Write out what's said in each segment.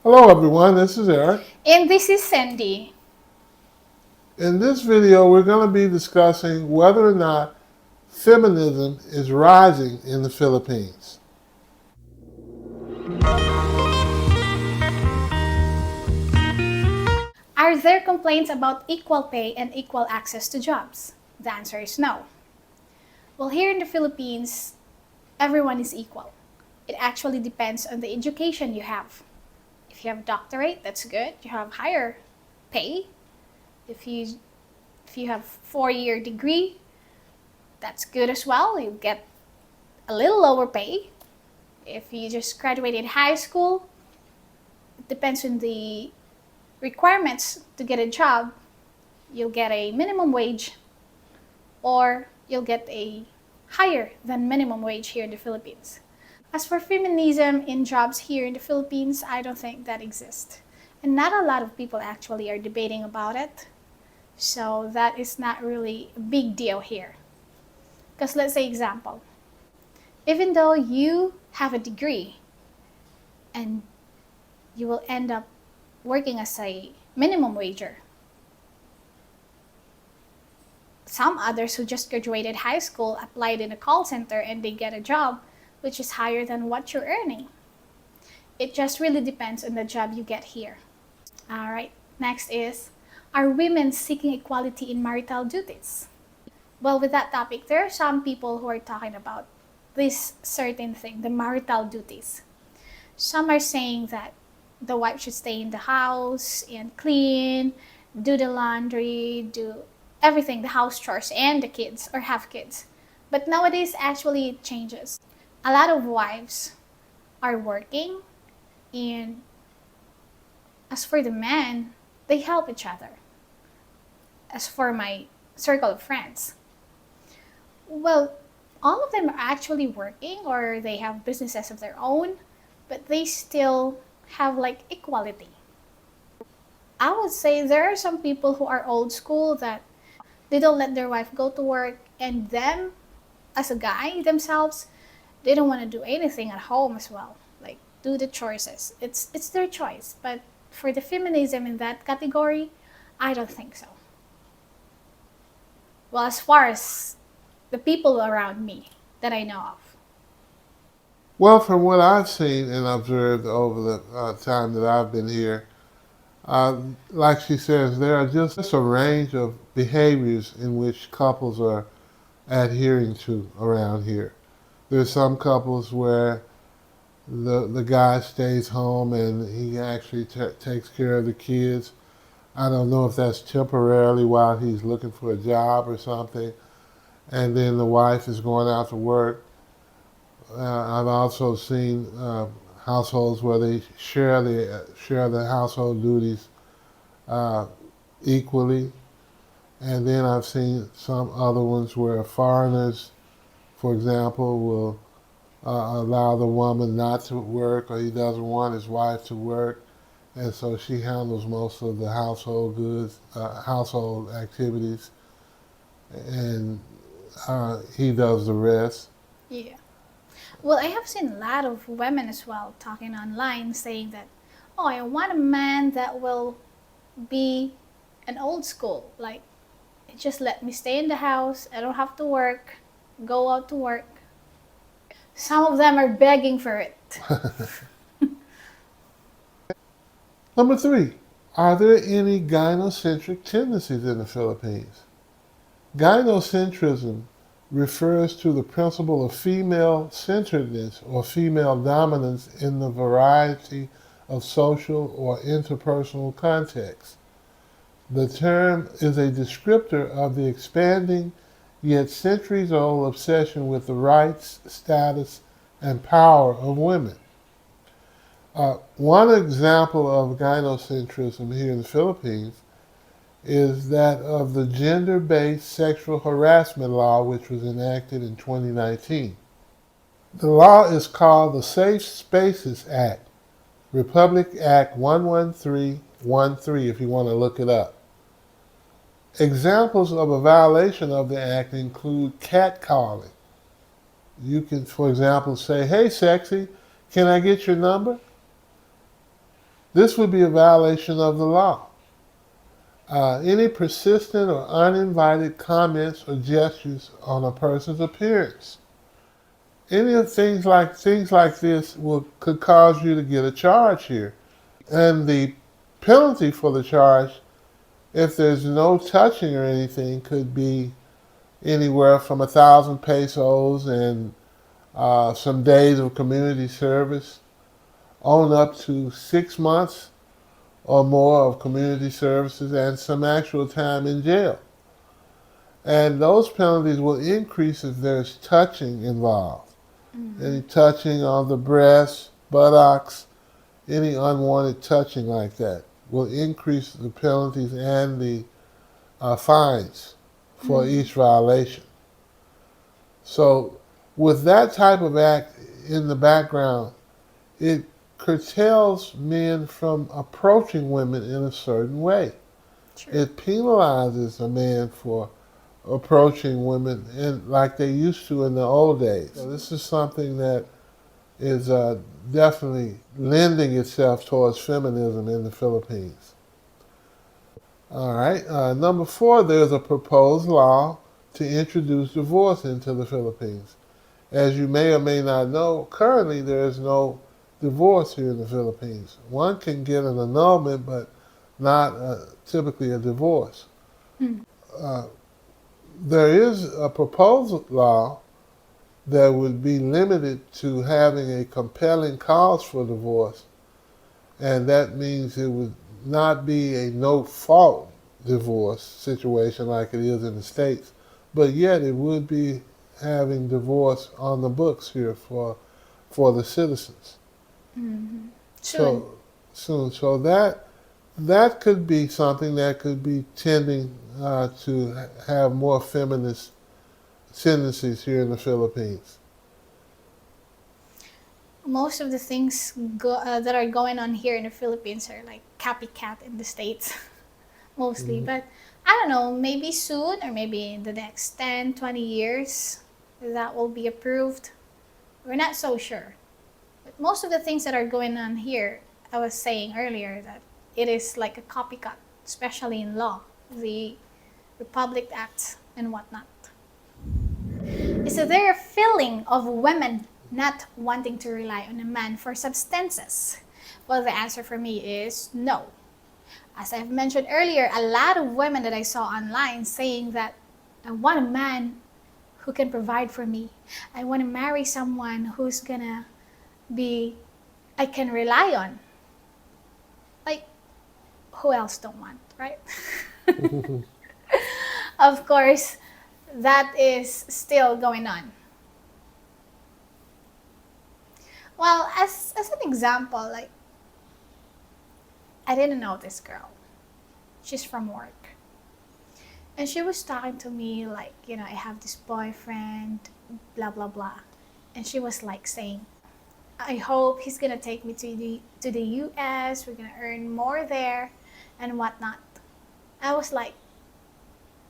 Hello everyone, this is Eric. And this is Sandy. In this video, we're going to be discussing whether or not feminism is rising in the Philippines. Are there complaints about equal pay and equal access to jobs? The answer is no. Well, here in the Philippines, everyone is equal. It actually depends on the education you have. If you have a doctorate, that's good. You have higher pay. If you have 4-year degree, that's good as well. You get a little lower pay. If you just graduated high school, it depends on the requirements to get a job. You'll get a minimum wage or you'll get a higher than minimum wage here in the Philippines. As for feminism in jobs here in the Philippines, I don't think that exists. And not a lot of people actually are debating about it. So that is not really a big deal here. Because let's say example, even though you have a degree and you will end up working as a minimum wager, some others who just graduated high school applied in a call center and they get a job which is higher than what you're earning. It just really depends on the job you get here. All right, next is, are women seeking equality in marital duties? Well, with that topic, there are some people who are talking about this certain thing, the marital duties. Some are saying that the wife should stay in the house and clean, do the laundry, do everything, the house chores and the kids or have kids. But nowadays, actually, it changes. A lot of wives are working, and as for the men, they help each other. As for my circle of friends, well, all of them are actually working or they have businesses of their own, but they still have like equality. I would say there are some people who are old school that they don't let their wife go to work, and them as a guy themselves, they don't want to do anything at home as well, like do the choices. It's their choice, but for the feminism in that category, I don't think so. Well, as far as the people around me that I know of. Well, from what I've seen and observed over the time that I've been here, like she says, there are just a range of behaviors in which couples are adhering to around here. There's some couples where the guy stays home and he actually takes care of the kids. I don't know if that's temporarily while he's looking for a job or something. And then the wife is going out to work. I've also seen households where they share the household duties equally. And then I've seen some other ones where foreigners, for example, will allow the woman not to work, or he doesn't want his wife to work, and so she handles most of the household goods, household activities, and he does the rest. Yeah. Well, I have seen a lot of women as well talking online saying that, oh, I want a man that will be an old school. Like, just let me stay in the house. I don't have to work, go out to work. Some of them are begging for it. Number 3, are there any gynocentric tendencies in the Philippines? Gynocentrism refers to the principle of female-centeredness or female dominance in the variety of social or interpersonal contexts. The term is a descriptor of the expanding yet centuries-old obsession with the rights, status, and power of women. One example of gynocentrism here in the Philippines is that of the gender-based sexual harassment law, which was enacted in 2019. The law is called the Safe Spaces Act, Republic Act 11313, if you want to look it up. Examples of a violation of the act include catcalling. You can, for example, say, "Hey, sexy, can I get your number?" This would be a violation of the law. Any persistent or uninvited comments or gestures on a person's appearance. Any of things like this could cause you to get a charge here. And the penalty for the charge, if there's no touching or anything, could be anywhere from 1,000 pesos and some days of community service on up to 6 months or more of community services and some actual time in jail. And those penalties will increase if there's touching involved. Any touching on the breasts, buttocks, any unwanted touching like that will increase the penalties and the fines for each violation. So with that type of act in the background, it curtails men from approaching women in a certain way. True. It penalizes a man for approaching women like they used to in the old days. So this is something that is definitely lending itself towards feminism in the Philippines. All right, number 4, there's a proposed law to introduce divorce into the Philippines. As you may or may not know, currently there is no divorce here in the Philippines. One can get an annulment, but not typically a divorce. There is a proposed law that would be limited to having a compelling cause for divorce, and that means it would not be a no-fault divorce situation like it is in the States, but yet it would be having divorce on the books here for the citizens. Mm-hmm. So that could be something that could be tending to have more feminist tendencies here in the Philippines. Most of the things that are going on here in the Philippines are like copycat in the States, mostly. But I don't know, maybe soon or maybe in the next 10, 20 years, that will be approved. We're not so sure. But most of the things that are going on here, I was saying earlier that it is like a copycat, especially in law, the Republic Acts and whatnot. Is there a feeling of women not wanting to rely on a man for substances? Well, the answer for me is no. As I've mentioned earlier, a lot of women that I saw online saying that I want a man who can provide for me. I want to marry someone who's gonna be, I can rely on. Like, who else don't want, right? Of course, that is still going on. Well, as an example, like, I didn't know this girl. She's from work. And she was talking to me like, I have this boyfriend, blah, blah, blah. And she was like saying, I hope he's gonna take me to the US, we're gonna earn more there and whatnot. I was like,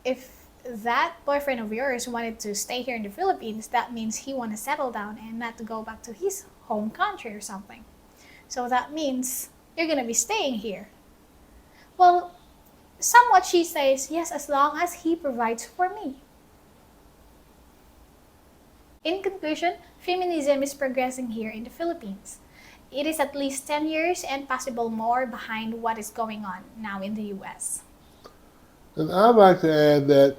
if that boyfriend of yours wanted to stay here in the Philippines, that means he want to settle down and not to go back to his home country or something. So that means you're gonna be staying here. Well, somewhat she says, yes, as long as he provides for me. In conclusion, feminism is progressing here in the Philippines. It is at least 10 years and possible more behind what is going on now in the US. And I'd like to add that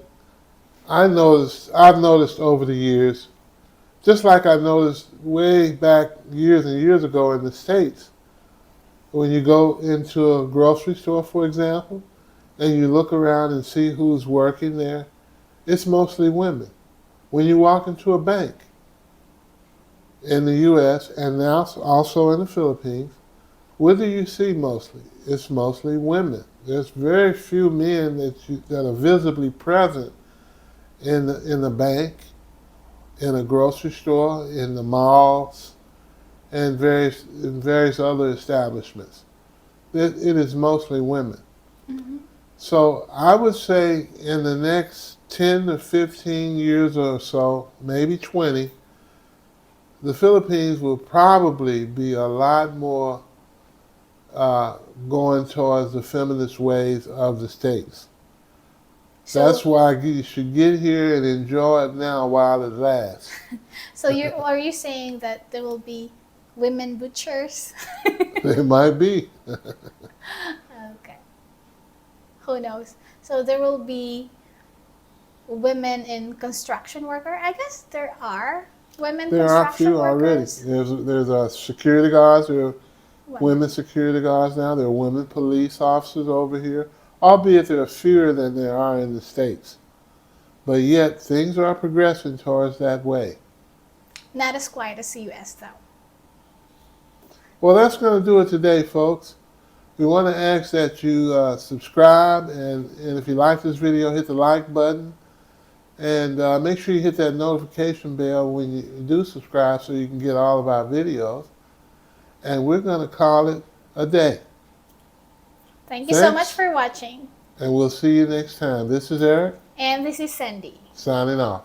I've noticed over the years, just like I noticed way back years and years ago in the States, when you go into a grocery store, for example, and you look around and see who's working there, it's mostly women. When you walk into a bank in the U.S. and now also in the Philippines, what do you see mostly? It's mostly women. There's very few men that are visibly present in the bank, in a grocery store, in the malls, and various other establishments. It is mostly women. Mm-hmm. So I would say in the next 10 to 15 years or so, maybe 20, the Philippines will probably be a lot more going towards the feminist ways of the states. That's So, why you should get here and enjoy it now while it lasts. so are you saying that there will be women butchers? It might be. Okay. Who knows? So there will be women in construction worker. I guess there are women There are a construction few already. workers. There's security guards. There are Women. women security guards now. There are women police officers over here, albeit there are fewer than there are in the States. But yet, things are progressing towards that way. Not as quiet as the US though. Well, that's going to do it today, folks. We want to ask that you subscribe, and if you like this video, hit the like button. And make sure you hit that notification bell when you do subscribe so you can get all of our videos. And we're going to call it a day. Thank you so much Thanks. for watching. And we'll see you next time. This is Eric, And this is Sandy. signing off.